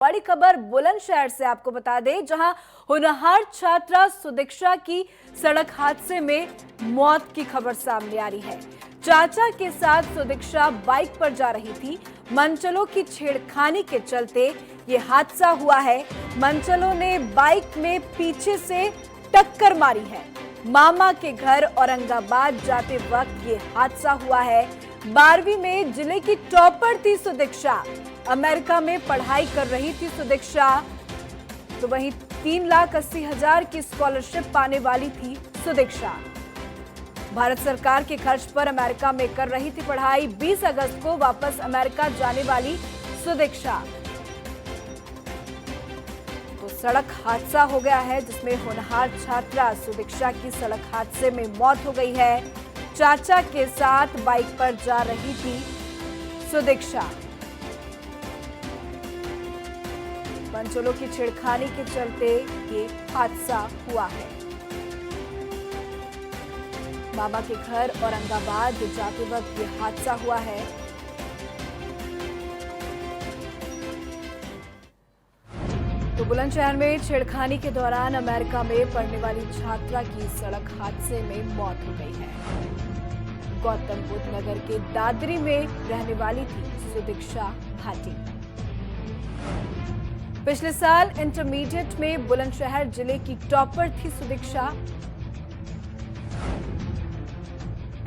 बड़ी खबर बुलंदशहर से आपको बता दें, जहां होनहार छात्रा सुदीक्षा की सड़क हादसे में मौत की खबर सामने आ रही है। चाचा के साथ सुदीक्षा बाइक पर जा रही थी। मनचलों की छेड़खानी के चलते ये हादसा हुआ है। मनचलों ने बाइक में पीछे से टक्कर मारी है। मामा के घर औरंगाबाद जाते वक्त ये हादसा हुआ है। 12वीं में जिले की टॉपर थी सुदीक्षा। अमेरिका में पढ़ाई कर रही थी सुदीक्षा। तो वहीं 3,80,000 की स्कॉलरशिप पाने वाली थी सुदीक्षा। भारत सरकार के खर्च पर अमेरिका में कर रही थी पढ़ाई। 20 अगस्त को वापस अमेरिका जाने वाली सुदीक्षा। तो सड़क हादसा हो गया है, जिसमें होनहार छात्रा सुदीक्षा की सड़क हादसे में मौत हो गई है। चाचा के साथ बाइक पर जा रही थी सुदीक्षा। मनचलों की छेड़खानी के चलते ये हादसा हुआ है। मामा के घर औरंगाबाद जाते वक्त ये हादसा हुआ है। तो बुलंदशहर में छेड़खानी के दौरान अमेरिका में पढ़ने वाली छात्रा की सड़क हादसे में मौत हो गई है। गौतम बुद्ध नगर के दादरी में रहने वाली थी सुदीक्षा भाटी। पिछले साल इंटरमीडिएट में बुलंदशहर जिले की टॉपर थी सुदीक्षा।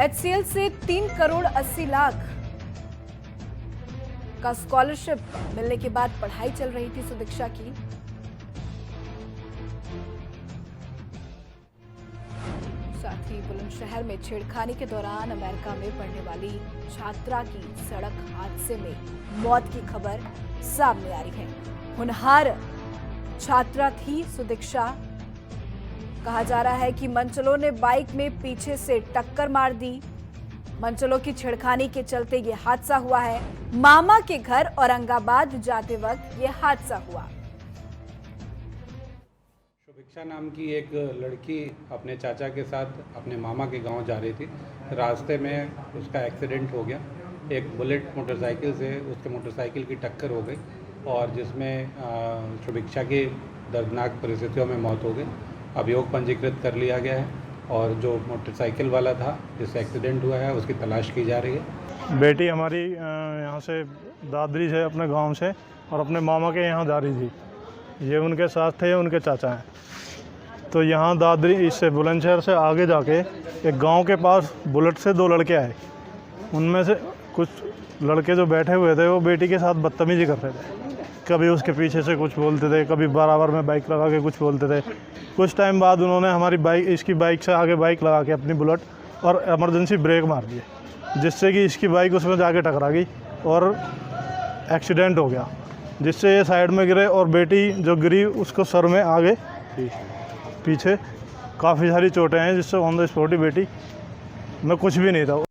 HCL से 3 करोड़ 80 लाख का स्कॉलरशिप मिलने के बाद पढ़ाई चल रही थी सुदीक्षा की। साथ ही बुलंदशहर में छेड़खानी के दौरान अमेरिका में पढ़ने वाली छात्रा की सड़क हादसे में मौत की खबर सामने आ रही है। होनहार छात्रा थी सुदीक्षा। कहा जा रहा है कि मनचलों ने बाइक में पीछे से टक्कर मार दी। मनचलों की छेड़खानी के चलते ये हादसा हुआ है। मामा के घर औरंगाबाद जाते वक्त ये हादसा हुआ। सुदीक्षा नाम की एक लड़की अपने चाचा के साथ अपने मामा के गांव जा रही थी। रास्ते में उसका एक्सीडेंट हो गया। एक बुलेट मोटरसाइकिल से उसके मोटरसाइकिल की टक्कर हो गई और जिसमें सुदीक्षा की दर्दनाक परिस्थितियों में मौत हो गई। अभियोग पंजीकृत कर लिया गया है और जो मोटरसाइकिल वाला था जिससे एक्सीडेंट हुआ है उसकी तलाश की जा रही है। बेटी हमारी यहाँ से दादरी से अपने गांव से और अपने मामा के यहाँ जा रही थी। ये उनके साथ थे, उनके चाचा हैं। तो यहाँ दादरी इससे बुलंदशहर से आगे जाके एक गांव के पास बुलेट से 2 लड़के आए। उनमें से कुछ लड़के जो बैठे हुए थे वो बेटी के साथ बदतमीजी कर रहे थे। कभी उसके पीछे से कुछ बोलते थे, कभी बराबर में बाइक लगा के कुछ बोलते थे। कुछ टाइम बाद उन्होंने हमारी बाइक, इसकी बाइक से आगे बाइक लगा के अपनी बुलेट और इमरजेंसी ब्रेक मार दिए, जिससे कि इसकी बाइक उसमें जाके टकरा गई और एक्सीडेंट हो गया, जिससे ये साइड में गिरे और बेटी जो गिरी उसको सर में आगे पीछे काफ़ी सारी चोटें हैं, जिससे ऑन द स्पॉट ही बेटी में कुछ भी नहीं था।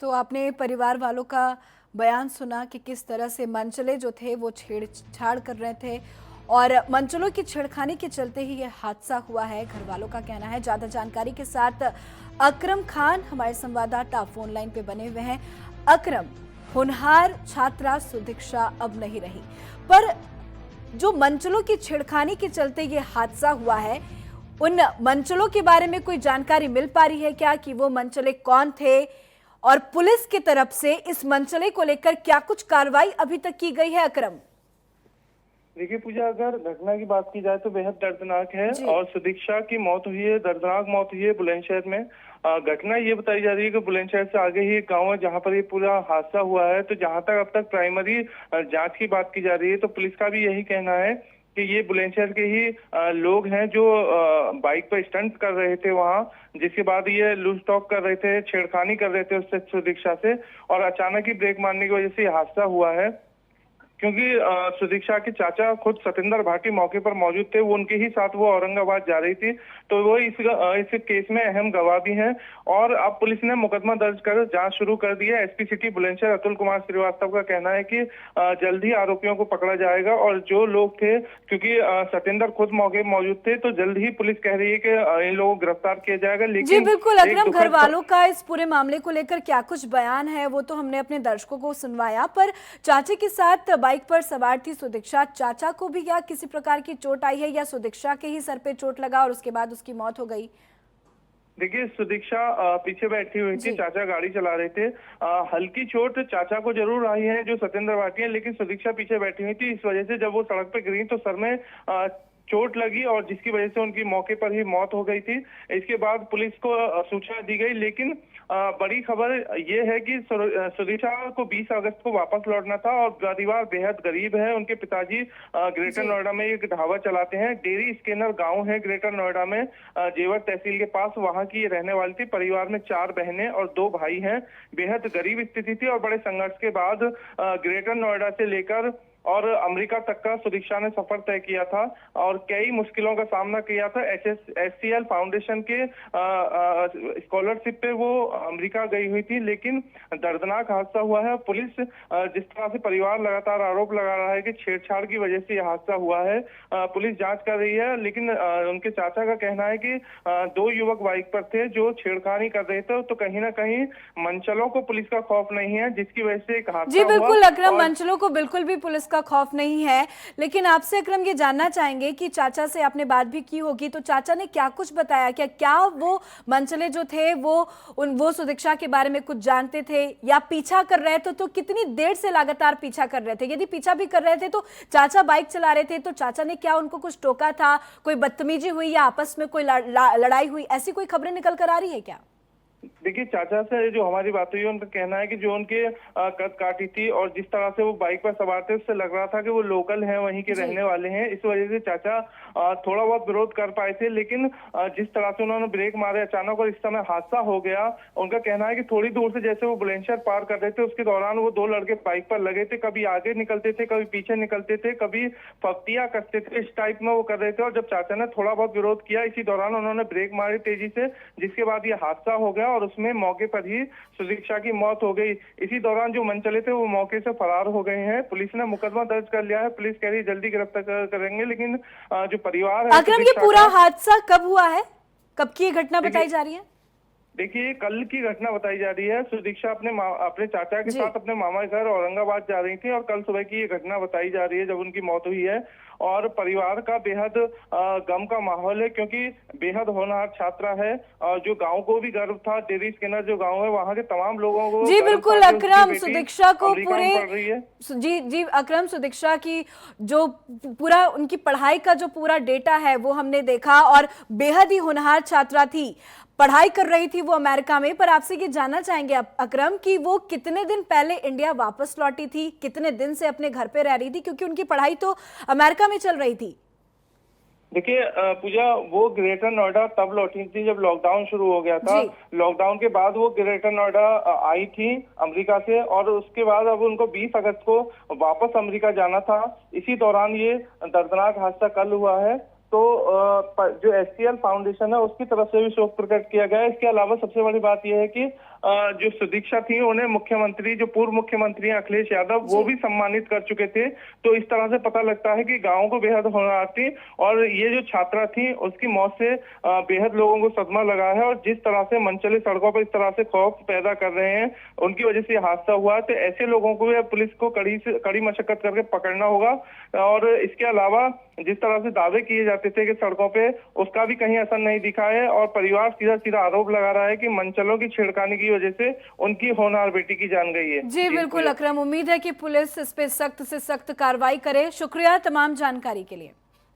तो आपने परिवार वालों का बयान सुना कि किस तरह से मनचले जो थे वो छेड़छाड़ कर रहे थे और मनचलों की छेड़खानी के चलते ही ये हादसा हुआ है, घर वालों का कहना है। ज़्यादा जानकारी के साथ अकरम खान हमारे संवाददाता फोन लाइन पे बने हुए हैं। अकरम, होनहार छात्रा सुदीक्षा अब नहीं रही, पर जो मनचलों की छेड़खानी के चलते ये हादसा हुआ है, उन मनचलों के बारे में कोई जानकारी मिल पा रही है क्या कि वो मनचले कौन थे और पुलिस की तरफ से इस मनचले को लेकर क्या कुछ कार्रवाई अभी तक की गई है? अकरम, देखिए पूजा, अगर घटना की बात की जाए तो बेहद दर्दनाक है और सुदीक्षा की मौत हुई है, दर्दनाक मौत हुई है बुलंदशहर में। घटना ये बताई जा रही है कि बुलंदशहर से आगे ही एक गांव है जहां पर ये पूरा हादसा हुआ है। तो जहां तक अब तक प्राइमरी जांच की बात की जा रही है तो पुलिस का भी यही कहना है कि ये बुलंदशहर के ही लोग हैं जो बाइक पर स्टंट कर रहे थे वहां, जिसके बाद ये लूज टॉक कर रहे थे, छेड़खानी कर रहे थे उससे सुदीक्षा से, और अचानक ही ब्रेक मारने की वजह से ये हादसा हुआ है। क्योंकि सुदीक्षा के चाचा खुद सतेंद्र भाटी मौके पर मौजूद थे, वो उनके ही साथ वो औरंगाबाद जा रही थी, तो वो इस केस में अहम गवाह भी हैं। और अब पुलिस ने मुकदमा दर्ज कर जांच शुरू कर दी है। एसपी सिटी बुलंदशहर अतुल कुमार श्रीवास्तव का कहना है कि जल्द ही आरोपियों को पकड़ा जाएगा और जो लोग थे, क्योंकि सतेंद्र खुद मौके पर मौजूद थे, तो जल्द ही पुलिस कह रही है कि इन लोगों को गिरफ्तार किया जाएगा। लेकिन जी बिल्कुल अकरम, घर वालों का इस पूरे मामले को लेकर क्या कुछ बयान है वो तो हमने अपने दर्शकों को सुनवाया, पर चाचे के साथ बाइक पर सवार थी सुदीक्षा, चाचा को भी क्या किसी प्रकार की चोट आई है या सुदीक्षा के ही सर पे चोट लगा और उसके बाद उसकी मौत हो गई? देखिए, सुदीक्षा पीछे बैठी हुई थी, चाचा गाड़ी चला रहे थे। हल्की चोट चाचा को जरूर आई है, जो सत्येंद्र भाटी है, लेकिन सुदीक्षा पीछे बैठी हुई थी। इस वजह से जब वो सड़क पे गिरी तो सर में चोट लगी और जिसकी वजह से उनकी मौके पर ही मौत हो गई थी। इसके बाद पुलिस को सूचना दी गई, लेकिन बड़ी खबर ये है कि सुदीक्षा को 20 अगस्त को वापस लौटना था और परिवार बेहद गरीब है। उनके पिताजी ग्रेटर नोएडा में एक ढाबा चलाते हैं। डेरी स्कैनर गांव है ग्रेटर नोएडा में, जेवर तहसील के पास, वहां की रहने वाली थी। परिवार में 4 बहनें और 2 भाई हैं। बेहद गरीब स्थिति थी और बड़े संघर्ष के बाद ग्रेटर नोएडा से लेकर और अमेरिका तक का सुदीक्षा ने सफर तय किया था और कई मुश्किलों का सामना किया था। HSCL फाउंडेशन के स्कॉलरशिप पे वो अमेरिका गई हुई थी, लेकिन दर्दनाक हादसा हुआ है। पुलिस जिस तरह से परिवार लगातार आरोप लगा रहा है कि छेड़छाड़ की वजह से यह हादसा हुआ है, पुलिस जांच कर रही है, लेकिन उनके चाचा का कहना है कि 2 युवक बाइक पर थे जो छेड़खानी कर रहे थे, तो कहीं ना कहीं मंचलों को पुलिस का खौफ नहीं है, जिसकी वजह से एक हादसा जी बिल्कुल हुआ। अकरम, मंचलों को बिल्कुल भी पुलिस का खौफ नहीं है। लेकिन आपसे अकरम ये जानना चाहेंगे कि चाचा से आपने बात भी की होगी, तो चाचा ने क्या कुछ बताया? क्या वो मंचले जो थे वो सुदीक्षा के बारे में कुछ जानते थे या पीछा कर रहे थे? तो कितनी देर से लगातार पीछा कर रहे थे? यदि पीछा भी कर रहे थे तो चाचा बाइक चला रहे थे, तो चाचा ने क्या उनको कुछ टोका था? कोई बदतमीजी हुई या आपस में कोई लड़ाई हुई? ऐसी कोई खबरें निकल कर आ रही है क्या? देखिए, चाचा से जो हमारी बात हुई है, उनका कहना है कि जो उनके कद काटी थी और जिस तरह से वो बाइक पर सवार थे, उससे लग रहा था कि वो लोकल हैं, वहीं के रहने वाले हैं। इस वजह से चाचा थोड़ा बहुत विरोध कर पाए थे, लेकिन जिस तरह से उन्होंने ब्रेक मारे अचानक और इस समय हादसा हो गया। उनका कहना है कि थोड़ी दूर से जैसे वो बुलंदशहर पार कर रहे थे, उसके दौरान वो 2 लड़के बाइक पर लगे थे, कभी आगे निकलते थे, कभी पीछे निकलते थे, कभी फफ्तियां कसते थे, इस टाइप में वो कर रहे थे। और जब चाचा ने थोड़ा बहुत विरोध किया, इसी दौरान उन्होंने ब्रेक मारे तेजी से, जिसके बाद ये हादसा हो गया और उसमें मौके पर ही सुदीक्षा की मौत हो गई। इसी दौरान जो मंचले थे वो मौके से फरार हो गए हैं। पुलिस ने मुकदमा दर्ज कर लिया है। पुलिस कह रही है जल्दी गिरफ्तार करेंगे, लेकिन जो परिवार है, अकरम ये पूरा हादसा कब हुआ है? कब की ये घटना बताई जा रही है? देखिए, कल की घटना बताई जा रही है। सुदीक्षा अपने चाचा के साथ अपने मामा के घर औरंगाबाद जा रही थी और कल सुबह की ये घटना बताई जा रही है जब उनकी मौत हुई है। और परिवार का बेहद गम का माहौल है, क्योंकि बेहद होनहार छात्रा है और जो गांव को भी गर्व था। डेरी स्कैनर जो गांव है, वहां के तमाम लोगों को जी बिल्कुल अकरम, सुदीक्षा को अकरम सुदीक्षा की जो पूरा उनकी पढ़ाई का जो पूरा डेटा है वो हमने देखा और बेहद ही होनहार छात्रा थी, पढ़ाई कर रही थी वो अमेरिका में। पर आपसे ये जानना चाहेंगे अकरम कि वो कितने दिन पहले इंडिया वापस लौटी थी, कितने दिन से अपने घर पे रह रही थी, क्योंकि उनकी पढ़ाई तो अमेरिका में चल रही थी? देखिए पूजा, वो ग्रेटर नोएडा तब लौटी थी जब लॉकडाउन शुरू हो गया था। लॉकडाउन के बाद वो ग्रेटर नोएडा आई थी अमेरिका से और उसके बाद अब उनको 20 अगस्त को वापस अमेरिका जाना था। इसी दौरान ये दर्दनाक हादसा कल हुआ है। तो जो HCL फाउंडेशन है उसकी तरफ से भी शोक प्रकट किया गया है। इसके अलावा सबसे बड़ी बात यह है कि जो सुदीक्षा थी उन्हें मुख्यमंत्री, जो पूर्व मुख्यमंत्री हैं अखिलेश यादव, वो भी सम्मानित कर चुके थे। तो इस तरह से पता लगता है कि गांव को बेहद होनहार थी और ये जो छात्रा थी उसकी मौत से बेहद लोगों को सदमा लगा है। और जिस तरह से मंचले सड़कों पर इस तरह से खौफ पैदा कर रहे हैं, उनकी वजह से हादसा हुआ। तो ऐसे लोगों को भी पुलिस को कड़ी मशक्कत करके पकड़ना होगा। और इसके अलावा जिस तरह से दावे किए जाते थे कि सड़कों पे, उसका भी कहीं असर नहीं दिखा है। और परिवार सीधा सीधा आरोप लगा रहा है कि मंचलों की छेड़खानी की वजह से उनकी होनहार बेटी की जान गई है। जी बिल्कुल अकरम, उम्मीद है कि पुलिस इस पे सख्त से सख्त कार्रवाई करे। शुक्रिया तमाम जानकारी के लिए।